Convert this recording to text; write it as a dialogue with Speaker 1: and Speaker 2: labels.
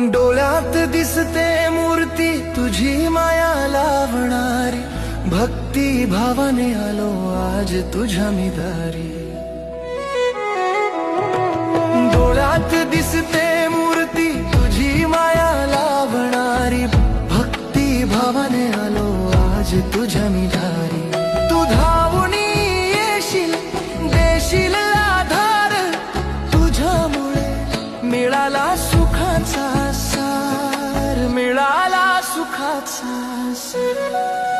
Speaker 1: डोळ्यात दिसते मूर्ती तुझी माया लावणारी, भक्ती भावाने आलो आज तुझ्या मी दारी. डोळ्यात दिसते मूर्ती तुझी माया लावणारी, भक्ती भावाने आलो आज तुझ्या मी दारी. तू धावून येशील देशील आधार, तुझ्यामुळे मिळाला सुखाचा सार, मिळाला सुखाचा सार.